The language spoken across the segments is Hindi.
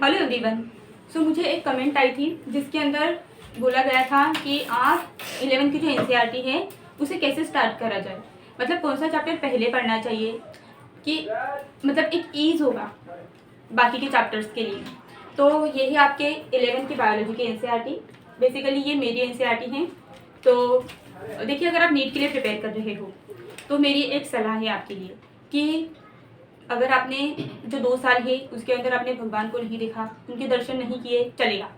Hello everyone. सो मुझे एक कमेंट आई थी जिसके अंदर बोला गया था कि आप 11वीं की जो एनसीईआरटी है उसे कैसे स्टार्ट करा जाए, मतलब कौन सा चैप्टर पहले पढ़ना चाहिए कि मतलब एक ईज होगा बाकी के चैप्टर्स के लिए। तो ये है आपके 11वीं की बायोलॉजी की एनसीईआरटी। बेसिकली ये मेरी एनसीईआरटी है। तो देखिए, अगर आप नीट के लिए प्रिपेयर कर रहे हो तो मेरी एक सलाह है आपके लिए कि अगर आपने जो 2 साल है उसके अंदर आपने भगवान को नहीं देखा, उनके दर्शन नहीं किए, चलेगा,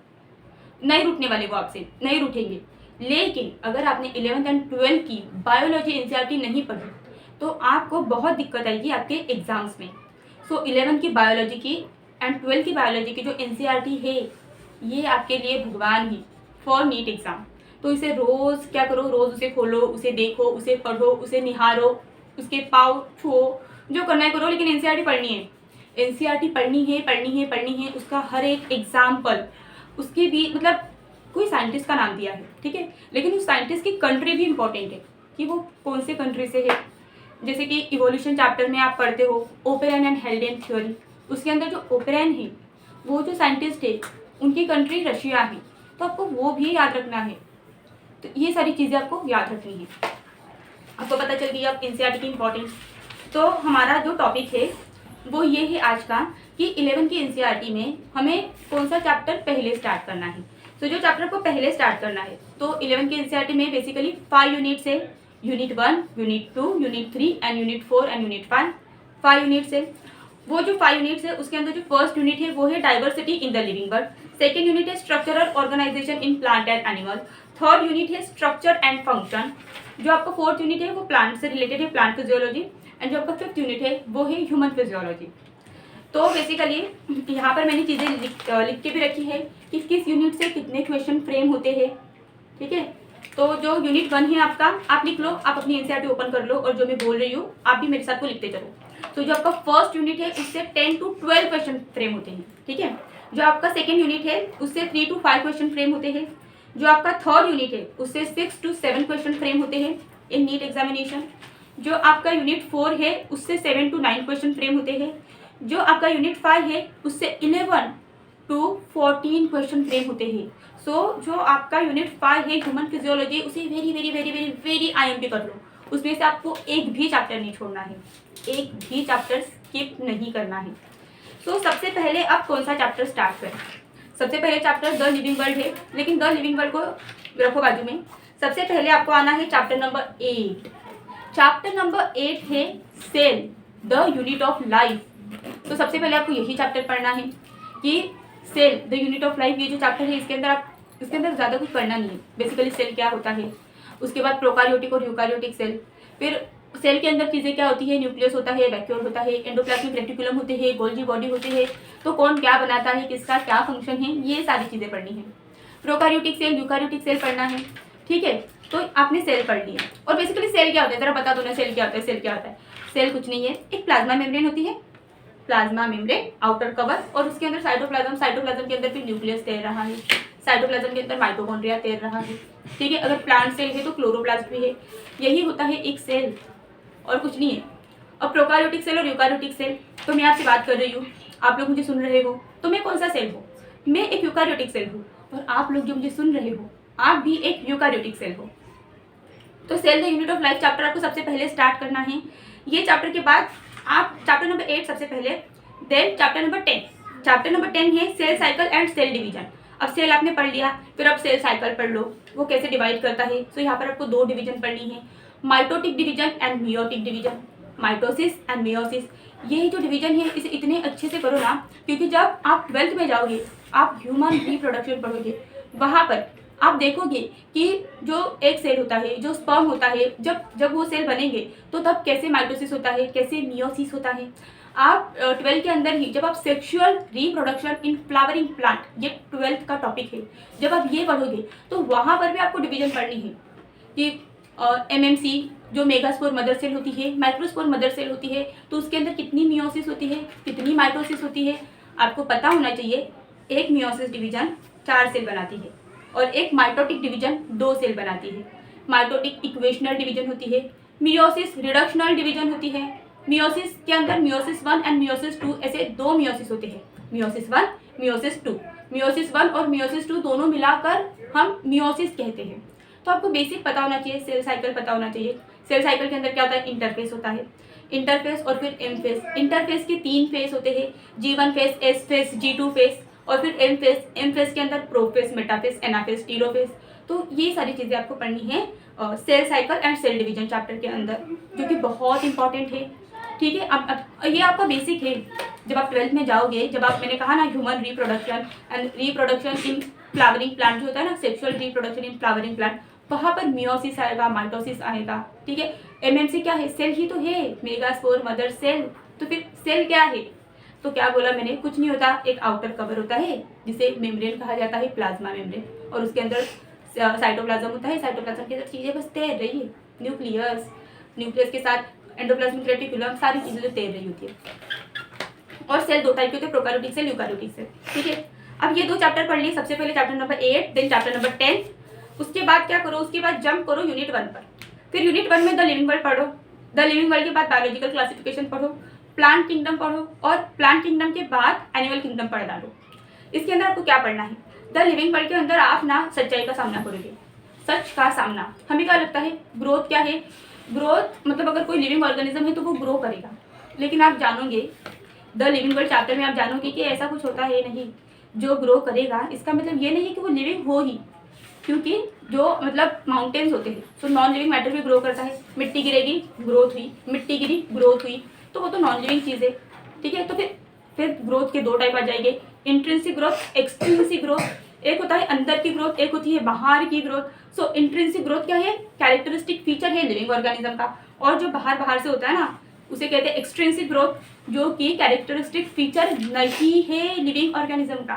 नहीं रूठने वाले वो आपसे, नहीं रूठेंगे। लेकिन अगर आपने 11th एंड 12th की बायोलॉजी एनसीईआरटी नहीं पढ़ी तो आपको बहुत दिक्कत आएगी आपके एग्जाम्स में। सो 11th की बायोलॉजी की एंड 12th की बायोलॉजी की जो एनसीईआरटी है ये आपके लिए भगवान ही फॉर नीट एग्ज़ाम। तो इसे रोज़ क्या करो, रोज़ उसे खोलो, उसे देखो, उसे पढ़ो, उसे निहारो, उसके पाँव छुओ, जो करना है करो, लेकिन एनसीईआरटी पढ़नी है। एनसीईआरटी पढ़नी है, पढ़नी है, पढ़नी है। उसका हर एक एग्जाम्पल, उसके भी मतलब कोई साइंटिस्ट का नाम दिया है, ठीक है, लेकिन उस साइंटिस्ट की कंट्री भी इंपॉर्टेंट है कि वो कौन से कंट्री से है। जैसे कि इवोल्यूशन चैप्टर में आप पढ़ते हो ओपेरन एंड हेल्डेन थ्योरी, उसके अंदर जो ओपेरन है वो जो साइंटिस्ट है उनकी कंट्री रशिया है, तो आपको वो भी याद रखना है। तो ये सारी चीज़ें आपको याद रखनी है। आपको पता चल गई अब एनसीईआरटी की इम्पोर्टेंस। तो हमारा जो टॉपिक है वो ये है आज का कि 11 की एनसीईआरटी में हमें कौन सा चैप्टर पहले स्टार्ट करना है। तो जो चैप्टर को पहले स्टार्ट करना है तो 11 की एनसीईआरटी में बेसिकली 5 यूनिट्स है। Unit 1, unit 2, unit 3 and unit 4 and unit 5। 5 units है। वो जो 5 यूनिट्स है उसके अंदर जो फर्स्ट यूनिट है वो है diversity in the living world. Second unit है structural organisation in plant and animal. Third unit है स्ट्रक्चर एंड फंक्शन। जो आपका फोर्थ यूनिट है वो प्लांट से रिलेटेड है, प्लांट फिजियोलॉजी। एंड जो आपका फिफ्थ यूनिट है वो है ह्यूमन फिजियोलॉजी। तो बेसिकली यहाँ पर मैंने चीज़ें लिख के भी रखी है कि किस यूनिट से कितने क्वेश्चन फ्रेम होते हैं, ठीक है। तो जो यूनिट 1 है आपका, आप लिख लो, आप अपनी एनसीईआरटी ओपन कर लो और जो मैं बोल रही हूँ आप भी मेरे साथ को लिखते चलो। तो जो आपका फर्स्ट यूनिट है उससे 10 to 12 क्वेश्चन फ्रेम होते हैं, ठीक है। जो आपका सेकेंड यूनिट है उससे 3 to 5 क्वेश्चन फ्रेम होते हैं। जो आपका थर्ड यूनिट है उससे 6 to 7 क्वेश्चन फ्रेम होते हैं इन नीट एग्जामिनेशन। जो आपका यूनिट 4 है उससे 7 to 9 क्वेश्चन फ्रेम होते हैं। जो आपका यूनिट 5 है उससे 11 to 14 क्वेश्चन फ्रेम होते हैं। सो जो आपका यूनिट 5 है ह्यूमन फिजियोलॉजी, उसे very very very very very IMP कर लो। उसमें से आपको एक भी चैप्टर नहीं छोड़ना है, एक भी चैप्टर स्किप नहीं करना है। तो सबसे पहले आप कौन सा चैप्टर स्टार्ट करें। सबसे पहले चैप्टर द लिविंग वर्ल्ड है, लेकिन द लिविंग वर्ल्ड को रखो बाजू में। सबसे पहले आपको आना है चैप्टर नंबर 8। चैप्टर नंबर 8 है cell the unit of life. तो सबसे पहले आपको यही चैप्टर पढ़ना है कि cell the unit of life. ये जो चैप्टर है इसके अंदर ज़्यादा कुछ पढ़ना नहीं है। बेसिकली सेल क्या होता है, उसके बाद प्रोकार्योटिक और यूकार्योटिक सेल, फिर सेल के अंदर चीज़ें क्या होती है, न्यूक्लियस होता है, वैक्यूल होता है, एंडोप्लाज्मिक रेटिकुलम होते हैं, गोल्जी बॉडी होती है, तो कौन क्या बनाता है, किसका क्या फंक्शन है, ये सारी चीज़ें पढ़नी है। प्रोकार्योटिक सेल, यूकार्योटिक सेल पढ़ना है, ठीक है। तो आपने सेल पढ़ लिया। और बेसिकली सेल क्या होता है जरा बता दो ना, सेल क्या होता है। सेल क्या होता है, सेल कुछ नहीं है, एक प्लाज्मा मेम्ब्रेन होती है, प्लाज्मा मेम्ब्रेन आउटर कवर, और उसके अंदर साइटोप्लाज्म, साइटोप्लाज्म के अंदर भी न्यूक्लियस तैर रहा है, साइटोप्लाज्म के अंदर माइटोकॉन्ड्रिया तैर रहा है, ठीक है। अगर प्लांट सेल है तो क्लोरोप्लास्ट भी है। यही होता है एक सेल, और कुछ नहीं है। अब प्रोकार्योटिक सेल और यूकार्योटिक सेल, तो मैं आपसे बात कर रही हूँ, आप लोग मुझे सुन रहे हो, तो मैं कौन सा सेल हूँ, मैं एक यूकार्योटिक सेल हूँ। और आप लोग जो मुझे सुन रहे हो आप भी एक यूकार्योटिक सेल हो। तो cell the unit of life chapter आपको सबसे पहले स्टार्ट करना है। ये चैप्टर के बाद आप चैप्टर नंबर 8 सबसे पहले, then chapter number 10। Chapter number 10 है cell cycle and cell division. अब सेल आपने पढ़ लिया, फिर अब सेल साइकिल पढ़ लो, वो कैसे डिवाइड करता है। तो यहाँ पर आपको 2 डिवीजन पढ़नी है, mitotic division and meiotic division, mitosis and meiosis. ये जो डिवीजन है इसे इतने अच्छे से करो ना, क्योंकि जब आप 12th में जाओगे आप ह्यूमन रिप्रोडक्शन पढ़ोगे, वहाँ पर आप देखोगे कि जो एक सेल होता है, जो स्पर्म होता है, जब वो सेल बनेंगे तो तब कैसे माइटोसिस होता है, कैसे मियोसिस होता है। आप 12th के अंदर ही जब आप sexual reproduction in flowering plant, ये 12th का टॉपिक है, जब आप ये पढ़ोगे तो वहाँ पर भी आपको डिवीजन पढ़नी है कि एमएमसी जो मेगास्पोर मदर सेल होती है, माइक्रोस्पोर मदर सेल होती है, तो उसके अंदर कितनी मियोसिस होती है, कितनी माइटोसिस होती है, आपको पता होना चाहिए। एक मियोसिस डिवीजन 4 सेल बनाती है और एक माइटोटिक डिवीजन 2 सेल बनाती है। माइटोटिक इक्वेशनल डिवीजन होती है, मियोसिस रिडक्शनल डिवीजन होती है। मियोसिस के अंदर मियोसिस 1 एंड मियोसिस 2 ऐसे 2 मियोसिस होते हैं, मियोसिस 1 मियोसिस 2, मियोसिस 1 और मियोसिस 2 दोनों मिलाकर हम मियोसिस कहते हैं। तो आपको बेसिक पता होना चाहिए, सेल साइकिल पता होना चाहिए। सेल साइकिल के अंदर क्या होता है, इंटरफेस होता है, इंटरफेस और फिर एम फेस। इंटरफेस के 3 फेस होते हैं, G1 face, S face, G2 face और फिर एम फेस। एम फेस के अंदर प्रोफेस, मेटाफेस, एनाफेस, टीलोफेस। तो ये सारी चीज़ें आपको पढ़नी है cell cycle and cell division chapter के अंदर, जो कि बहुत इंपॉर्टेंट है। ठीक है, अब ये आपका बेसिक है। जब आप 12th में जाओगे, जब आप, मैंने कहा ना, human reproduction and reproduction in flowering plant जो होता है ना, sexual reproduction in flowering plant, वहाँ पर मियोसिस आएगा, माइटोसिस आएगा। ठीक है, एमएमसी क्या है, सेल ही तो है, मेगास्पोर, मदर सेल। तो फिर सेल क्या है, तो क्या बोला मैंने, कुछ नहीं होता, एक आउटर कवर होता है जिसे मेम्ब्रेन कहा जाता है, प्लाज्मा मेम्ब्रेन, और उसके अंदर साइटोप्लाज्म होता है। साइटोप्लाज्म के अंदर चीज़ें बस तैर रही है, न्यूक्लियस, न्यूक्लियस के साथ एंडोप्लाज्मिक रेटिकुलम, सारी चीज़ें तैर रही होती है। और सेल 2 टाइप के होते हैं, प्रोकैरियोटिक सेल, यूकैरियोटिक सेल। ठीक है, अब ये 2 चैप्टर पढ़ लिए। सबसे पहले chapter number 8, then chapter number 10। उसके बाद क्या करो, उसके बाद जंप करो यूनिट 1 पर। फिर यूनिट 1 में द लिविंग वर्ल्ड पढ़ो, द लिविंग वर्ल्ड के बाद बायोलॉजिकल क्लासिफिकेशन पढ़ो, प्लांट किंगडम पढ़ो, और प्लांट किंगडम के बाद एनिमल किंगडम पढ़ डालो। इसके अंदर आपको क्या पढ़ना है, द लिविंग वर्ल्ड के अंदर आप ना सच्चाई का सामना करोगे। सच का सामना, हमें क्या लगता है, ग्रोथ क्या है, ग्रोथ मतलब अगर कोई लिविंग ऑर्गेनिज्म है तो वो ग्रो करेगा, लेकिन आप जानोगे द लिविंग वर्ल्ड चैप्टर में, आप जानोगे कि ऐसा कुछ होता है नहीं। जो ग्रो करेगा इसका मतलब ये नहीं है कि वो लिविंग हो ही, क्योंकि जो मतलब माउंटेन्स होते हैं, तो नॉन लिविंग मैटर भी ग्रो करता है। मिट्टी गिरेगी, ग्रोथ हुई, मिट्टी गिरी, ग्रोथ हुई, तो वो तो नॉन लिविंग चीज़ है। ठीक है, तो फिर ग्रोथ के 2 टाइप आ जाएंगे, इंट्रिंसिक ग्रोथ, एक्सट्रिंसिक ग्रोथ। एक होता है अंदर की ग्रोथ, एक होती है बाहर की ग्रोथ। सो इंट्रिंसिक ग्रोथ क्या है, कैरेक्टरिस्टिक फीचर है लिविंग ऑर्गेनिज्म का, और जो बाहर से होता है ना, उसे कहते हैं एक्सट्रिंसिक ग्रोथ, जो कि कैरेक्टरिस्टिक फीचर नहीं है लिविंग ऑर्गेनिज्म का।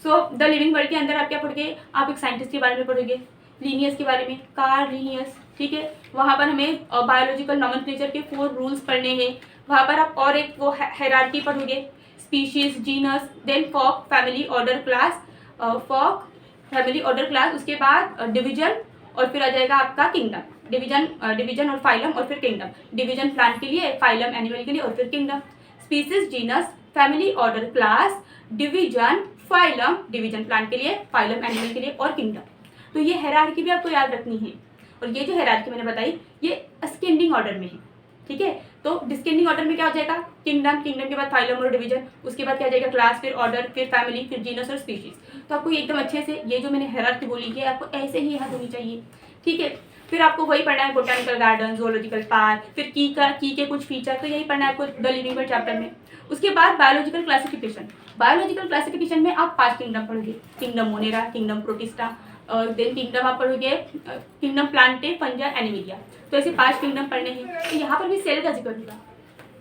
सो द लिविंग वर्ल्ड के अंदर आप क्या पढ़ोगे, आप एक साइंटिस्ट के बारे में पढ़ोगे, लीनियस के बारे में, कार्ल लीनियस। ठीक है, वहाँ पर हमें बायोलॉजिकल नॉमेनक्लेचर के 4 रूल्स पढ़ने हैं। वहाँ पर आप और एक वो हायरार्की पढ़ोगे, species, genus, then folk, family, order, class, folk, family, order, class, उसके बाद डिवीजन, और फिर आ जाएगा आपका किंगडम। डिवीजन और फाइलम, और फिर किंगडम। डिवीजन प्लांट के लिए, फाइलम एनिमल के लिए, और फिर kingdom. Species, genus, family, order, class, division, phylum, division plant के लिए, फाइलम एनिमल के लिए, और किंगडम। तो ये हायरार्की भी आपको याद रखनी है। और ये जो हायरार्की मैंने बताई, ये असेंडिंग ऑर्डर में है। ठीक है, तो डिस्केंडिंग ऑर्डर में क्या हो जाएगा, किंगडम, किंगडम के बाद फाइलम और डिवीजन, उसके बाद क्या आ जाएगा, क्लास, फिर ऑर्डर, फिर फैमिली, फिर जीनस और स्पीशीज। तो आपको एकदम अच्छे से ये जो मैंने हायरार्की बोली है आपको ऐसे ही याद होनी चाहिए। ठीक है, फिर आपको वही पढ़ना है, बोटैनिकल गार्डन, जोलॉजिकल पार्क, फिर की के कुछ फीचर, तो यही पढ़ना है आपको द लिविंग वर्ल्ड चैप्टर में। उसके बाद बायोलॉजिकल क्लासिफिकेशन। बायोलॉजिकल क्लासिफिकेशन में आप 5 किंगडम पढ़ोगे, किंगडम मोनेरा, किंगडम प्रोटिस्टा, और देन किंगडम आप पढ़ोगे किंगडम प्लांटे, फंजा, एनिमिलिया। तो ऐसे 5 किंगडम पढ़ने हैं। तो यहाँ पर भी सेल का जिक्र होगा,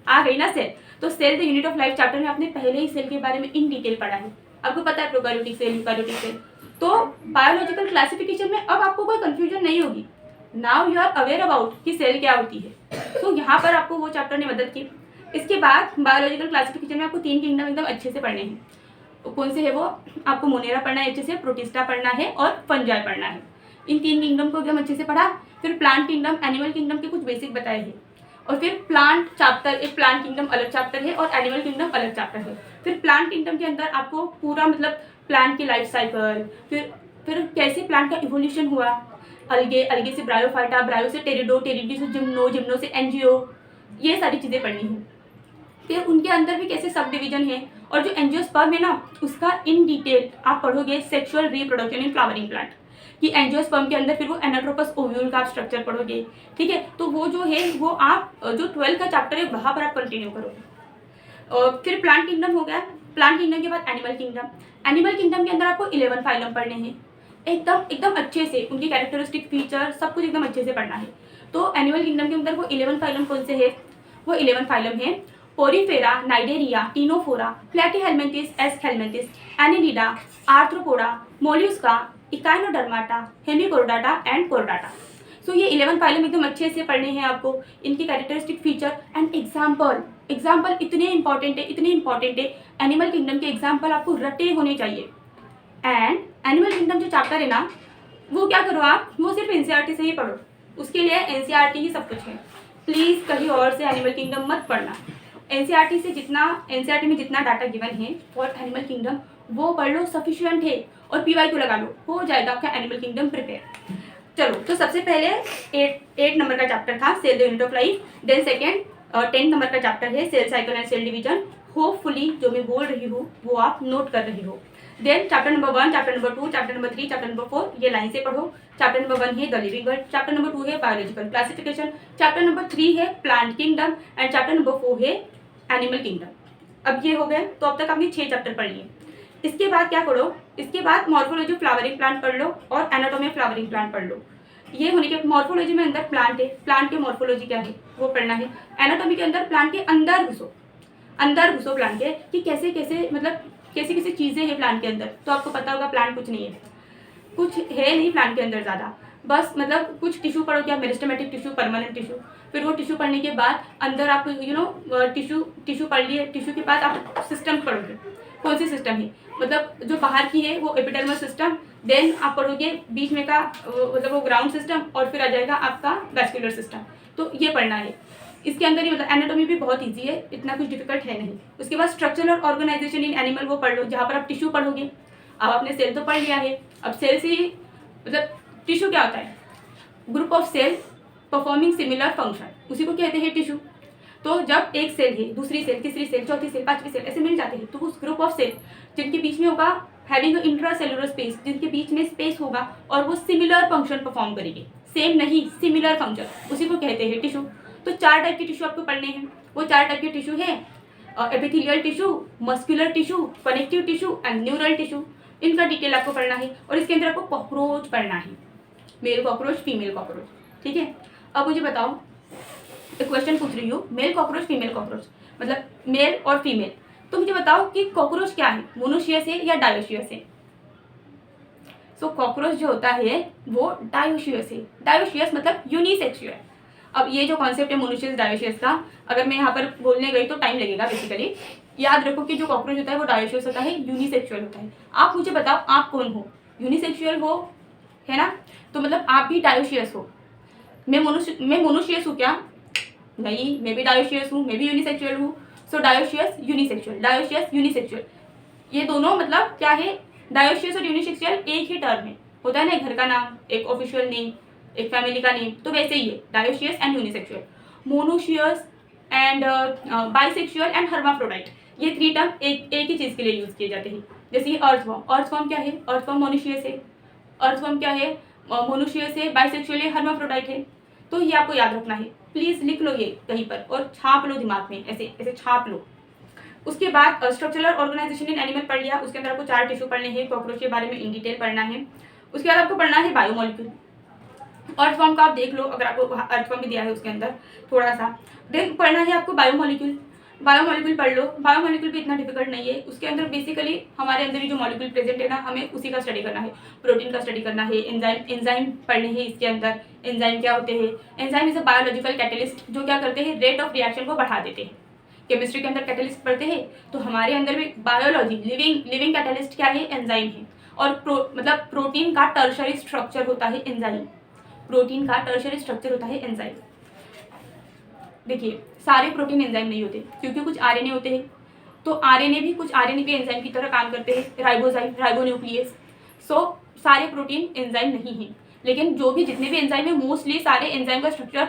आ गई ना सेल। तो cell the unit of life chapter में आपने पहले ही सेल के बारे में इन डिटेल पढ़ा है, आपको पता है प्रोकैरियोटिक सेल, यूकैरियोटिक सेल। तो बायोलॉजिकल क्लासिफिकेशन में अब आपको कोई कंफ्यूजन नहीं होगी। Now you are aware about कि सेल क्या होती है। तो यहाँ पर आपको वो चैप्टर ने मदद की। इसके बाद बायोलॉजिकल क्लासिफिकेशन में आपको 3 किंगडम एकदम अच्छे से पढ़ने हैं। कौन से है वो, आपको मोनेरा पढ़ना है अच्छे से, प्रोटिस्टा पढ़ना है, और फंजाई पढ़ना है। इन 3 किंगडम को एकदम अच्छे से पढ़ा। फिर प्लांट किंगडम, एनिमल किंगडम के कुछ बेसिक बताए हैं, और फिर प्लांट चैप्टर, एक प्लांट किंगडम अलग चैप्टर है और एनिमल किंगडम अलग चैप्टर है। फिर प्लांट किंगडम के अंदर आपको पूरा मतलब प्लांट की लाइफ साइकिल, फिर कैसे प्लांट का इवोल्यूशन हुआ, अलगे से ब्रायोफाइटा, ब्रायो से टेरिडो, टेरिडी से जिम्नो, जिम्नो से एंजियो, ये सारी चीज़ें पढ़नी है। फिर उनके अंदर भी कैसे सब डिवीजन है, और जो एंजियोस्पर्म है ना, उसका इन डिटेल आप पढ़ोगे sexual reproduction in flowering plant, कि एंजियोस्पर्म के अंदर फिर वो एनाट्रोपस ओव्यूल का आप स्ट्रक्चर पढ़ोगे। ठीक है, तो वो जो है वो आप जो 12 का चैप्टर है वहाँ पर आप कंटिन्यू करोगे। और फिर प्लांट किंगडम हो गया। प्लांट किंगडम के बाद एनिमल किंगडम। एनिमल किंगडम के अंदर आपको 11 फाइलम पढ़ने हैं, एकदम अच्छे से, उनकी कैरेक्टरिस्टिक फीचर सब कुछ एकदम अच्छे से पढ़ना है। तो एनिमल किंगडम के अंदर वो 11 फाइलम कौन से है, वो 11 फाइलम है, Porifera, Cnidaria, Ctenophora, Platyhelminthes, Aschelminthes, Annelida, Arthropoda, Mollusca, Echinodermata, Hemichordata and Chordata. So ये 11 फाइलम एकदम अच्छे से पढ़ने हैं आपको, इनकी कैरेक्टरिस्टिक फीचर एंड एग्जाम्पल इतने इंपॉर्टेंट है। एनिमल किंगडम के एग्जाम्पल आपको रटे होने चाहिए। एंड एनिमल किंगडम जो चैप्टर है ना, वो क्या करो आप, वो सिर्फ एनसीईआरटी से ही पढ़ो, उसके लिए एनसीईआरटी ही सब कुछ है। प्लीज़ कहीं और से एनिमल किंगडम मत पढ़ना। एनसीईआरटी में जितना डाटा गिवन है फॉर एनिमल किंगडम, वो पढ़ लो, सफिशिएंट है, और PYQ लगा लो, हो जाएगा आपका एनिमल किंगडम प्रिपेयर। चलो, तो सबसे पहले 8 नंबर का चैप्टर था cell the unit of life. Then second 10 number का चैप्टर है cell cycle and cell division. Hopefully जो मैं बोल रही हूँ वो आप नोट कर रही हो। Then chapter number 1, chapter number 2, chapter number 3, chapter number 4 ये लाइन से पढ़ो। चैप्टर नंबर 1 है the living world, chapter number 2 है बायोलॉजिकल क्लासिफिकेशन, चैप्टर नंबर 3 है plant kingdom and chapter number 4 है एनिमल किंगडम। अब ये हो गए, तो अब तक आपने 6 चैप्टर पढ़ लिए। इसके बाद क्या पढ़ो, इसके बाद मॉर्फोलॉजी फ्लावरिंग प्लांट पढ़ लो और एनाटॉमी ऑफ फ्लावरिंग प्लांट पढ़ लो। ये होने के मॉर्फोलॉजी में अंदर प्लांट है, प्लांट की मॉर्फोलॉजी क्या है वो पढ़ना है। एनाटॉमी के अंदर प्लांट के अंदर घुसो प्लांट के कि कैसे कैसे मतलब कैसी कैसी चीज़ें हैं प्लांट के अंदर। तो आपको पता होगा प्लांट कुछ नहीं है, कुछ है नहीं प्लांट के अंदर ज़्यादा, बस मतलब कुछ टिश्यू पढ़ो, क्या मेरिस्टेमेटिक टिश्यू, परमानेंट टिश्यू। फिर वो टिश्यू पढ़ने के बाद अंदर आप टिश्यू पढ़ लिए। टिश्यू के बाद आप सिस्टम पढ़ोगे, कौन सी सिस्टम है, मतलब जो बाहर की है वो एपिडर्मल सिस्टम। देन आप पढ़ोगे बीच में का मतलब वो ग्राउंड सिस्टम, और फिर आ जाएगा आपका वैस्कुलर सिस्टम। तो ये पढ़ना है इसके अंदर ही। मतलब एनाटॉमी भी बहुत इजी है, इतना कुछ डिफिकल्ट है नहीं। उसके बाद स्ट्रक्चर और ऑर्गेनाइजेशन इन एनिमल वो पढ़ लो, जहाँ पर आप टिश्यू पढ़ोगे। अब आपने सेल तो पढ़ लिया है, अब सेल से ही मतलब टिश्यू क्या होता है, group of cell performing similar function, उसी को कहते हैं टिश्यू। तो जब एक सेल है, दूसरी सेल, तीसरी सेल, चौथी सेल, पांचवी सेल ऐसे मिल जाते हैं, तो उस ग्रुप ऑफ सेल जिनके बीच में होगा हैविंग इंट्रा सेलुलर स्पेस, जिनके बीच में स्पेस होगा और वो सिमिलर फंक्शन परफॉर्म करेंगे, सेम नहीं सिमिलर फंक्शन, उसी को कहते हैं टिश्यू। तो 4 टाइप के टिश्यू आपको पढ़ने हैं। वो 4 टाइप के टिश्यू है epithelial tissue, muscular tissue, connective tissue and neural tissue. इनका डिटेल आपको पढ़ना है। और इसके अंदर आपको कॉकरोच पढ़ना है, मेल कॉकरोच, फीमेल कॉकरोच, ठीक है। अब मुझे बताओ, एक क्वेश्चन पूछ रही हूँ, मेल कॉकरोच फीमेल कॉकरोच, मतलब मेल और फीमेल। तो मुझे बताओ कि कॉकरोच क्या है, मोनोशियस है या डायोशियस है। सो कॉकरोच जो होता है वो डायोशियस है। डायोशियस मतलब यूनिसेक्सुअल। अब ये जो कॉन्सेप्ट है मोनोशियस डायोशियस का, अगर मैं यहाँ पर बोलने गई तो टाइम लगेगा। बेसिकली याद रखो कि जो कॉकरोच होता है वो डायोशियस होता है, यूनिसेक्सुअल होता है। आप मुझे बताओ आप कौन हो, यूनिसेक्सुअल हो, है ना, तो मतलब आप भी डायोशियस हो। मैं मोनोशियस हूँ क्या, नहीं, मैं भी डायोशियस हूँ, मैं भी यूनिसेक्सुअल हूँ। सो डायोशियस यूनिसेक्सुअल, डायोशियस यूनिसेक्सुअल, ये दोनों मतलब क्या है, डायोशियस और यूनिसेक्सुअल एक ही टर्म है, होता है ना, एक घर का नाम, एक ऑफिशियल नेम, एक फैमिली का नेम, तो वैसे ही है dioecious and unisexual. Monoecious and bisexual and hermaphrodite, ये 3 टर्म एक ही चीज़ के लिए यूज़ किए जाते हैं। जैसे ये अर्थवॉर्म क्या है, अर्थवॉर्म मोनोशियस है, अर्थवॉर्म क्या है, मोनोशियस है, बाइसेक्सुअल है, हर्माफ्रोडाइट है। तो ये आपको याद रखना है, प्लीज़ लिख लो ये कहीं पर और छाप लो दिमाग में, ऐसे ऐसे छाप लो। उसके बाद स्ट्रक्चरल ऑर्गेनाइजेशन इन एनिमल पढ़ लिया। उसके अंदर आपको 4 टिश्यू पढ़ने हैं, कॉकरोच के बारे में इन डिटेल पढ़ना है। उसके बाद आपको पढ़ना है बायोमोलिक्यूल। अर्थवॉर्म का आप देख लो, अगर आपको अर्थवॉर्म भी दिया है उसके अंदर थोड़ा सा, देन पढ़ना है आपको बायोमोलिक्यूल। बायोमोलिक्यूल पढ़ लो, बायोमोलिक्यूल भी इतना डिफिकल्ट नहीं है। उसके अंदर बेसिकली हमारे अंदर ही जो मॉलिक्यूल प्रेजेंट है ना, हमें उसी का स्टडी करना है। प्रोटीन का स्टडी करना है, एंजाइम पढ़ने हैं इसके अंदर। एंजाइम क्या होते हैं, enzyme is a biological catalyst, जो क्या करते हैं, रेट ऑफ रिएक्शन को बढ़ा देते हैं। केमिस्ट्री के अंदर कैटलिस्ट पढ़ते हैं, तो हमारे अंदर भी बायोलॉजी लिविंग कैटलिस्ट क्या है, एंजाइम है। और मतलब प्रोटीन का टर्शरी स्ट्रक्चर होता है एंजाइम, प्रोटीन का टर्शरी स्ट्रक्चर होता है एंजाइम। देखिए सारे प्रोटीन एंजाइम नहीं होते, क्योंकि कुछ आरएनए होते हैं, तो आरएनए भी एंजाइम की तरह काम करते हैं, राइबोजाइम, राइबोन्यूक्लियस। सो सारे प्रोटीन एंजाइम नहीं हैं, लेकिन जो भी जितने भी एंजाइम है मोस्टली सारे एंजाइम का स्ट्रक्चर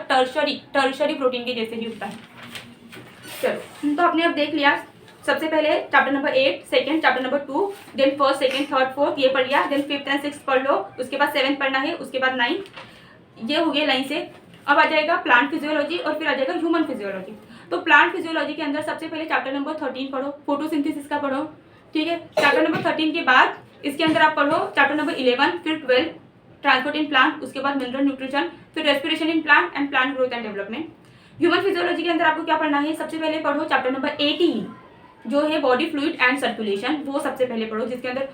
टर्शरी प्रोटीन के जैसे ही होता है। चलो, तो आपने अब देख लिया, सबसे पहले chapter number 8, second chapter number 2, then first, second, third, fourth ये पढ़ लिया। देन 5th एंड 6th पढ़ लो, उसके बाद 7th पढ़ना है, उसके बाद 9th, ये हो गया लाइन से। अब आ जाएगा प्लांट फिजियोलॉजी और फिर आ जाएगा ह्यूमन फिजियोलॉजी। तो प्लांट फिजियोलॉजी के अंदर सबसे पहले चैप्टर नंबर 13 पढ़ो, फोटोसिंथेसिस का पढ़ो, ठीक है। चैप्टर नंबर 13 के बाद इसके अंदर आप पढ़ो चैप्टर नंबर 11, फिर 12 ट्रांसपोर्ट इन प्लांट, उसके बाद मिनरल न्यूट्रिशन, फिर respiration in plant and plant growth and development. Human physiology के अंदर आपको क्या पढ़ना है, सबसे पहले पढ़ो चैप्टर नंबर 18 जो है बॉडी फ्लूइड एंड सर्कुलेशन, वो सबसे पहले पढ़ो, जिसके अंदर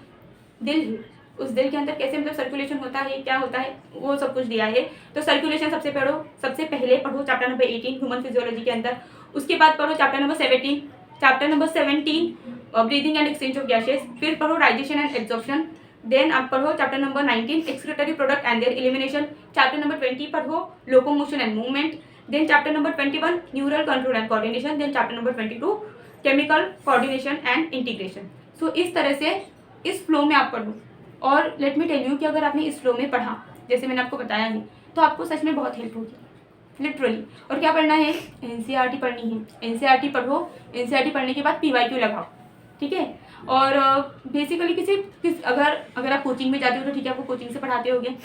दिल है, उस दिल के अंदर कैसे मतलब सर्कुलेशन होता है, क्या होता है, वो सब कुछ दिया है। तो सर्कुलेशन सबसे पहले पढ़ो चैप्टर नंबर 18 ह्यूमन फिजियोलॉजी के अंदर। उसके बाद पढ़ो chapter number 17 breathing and exchange of gases, फिर पढ़ो डाइजेशन एंड एब्जॉर्प्शन। देन आप पढ़ो chapter number 19 excretory product and their elimination. Chapter number 20 पढ़ो locomotion and movement. Then chapter number 21 neural control and coordination. Then chapter number 22 chemical coordination and integration. So इस तरह से इस फ्लो में आप पढ़ो। और लेट मी टेल यू कि अगर आपने इस फ्लो में पढ़ा जैसे मैंने आपको बताया है तो आपको सच में बहुत हेल्प होगी लिटरली। और क्या पढ़ना है, एनसीईआरटी पढ़नी है। एनसीईआरटी पढ़ो, एनसीईआरटी पढ़ने के बाद पीवाईक्यू लगाओ, ठीक है। और बेसिकली अगर आप कोचिंग में जाते हो तो ठीक है, आपको कोचिंग से पढ़ाते होगे।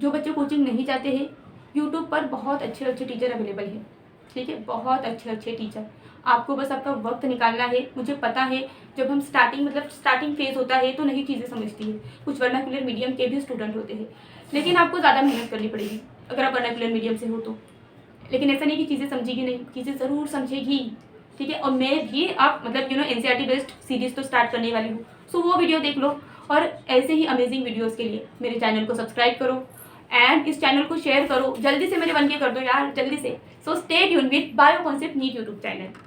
जो बच्चे कोचिंग नहीं जाते हैं, यूट्यूब पर बहुत अच्छे अच्छे टीचर अवेलेबल हैं, ठीक है, बहुत अच्छे अच्छे टीचर। आपको बस आपका वक्त निकालना है। मुझे पता है जब हम स्टार्टिंग फेज होता है तो नहीं चीज़ें समझती है, कुछ वर्नाक्युलर मीडियम के भी स्टूडेंट होते हैं, लेकिन आपको ज़्यादा मेहनत करनी पड़ेगी अगर आप वर्नाक्युलर मीडियम से हो तो। लेकिन ऐसा नहीं कि चीज़ें समझेगी नहीं, चीज़ें ज़रूर समझेगी, ठीक है। और मैं भी आप एनसीईआरटी बेस्ड सीरीज़ तो स्टार्ट करने वाली हूँ, सो वो वीडियो देख लो। और ऐसे ही अमेजिंग वीडियोज़ के लिए मेरे चैनल को सब्सक्राइब करो एंड इस चैनल को शेयर करो। जल्दी से मेरे 1K कर दो यार, जल्दी से। So stay tune with bio concept NEET YouTube channel.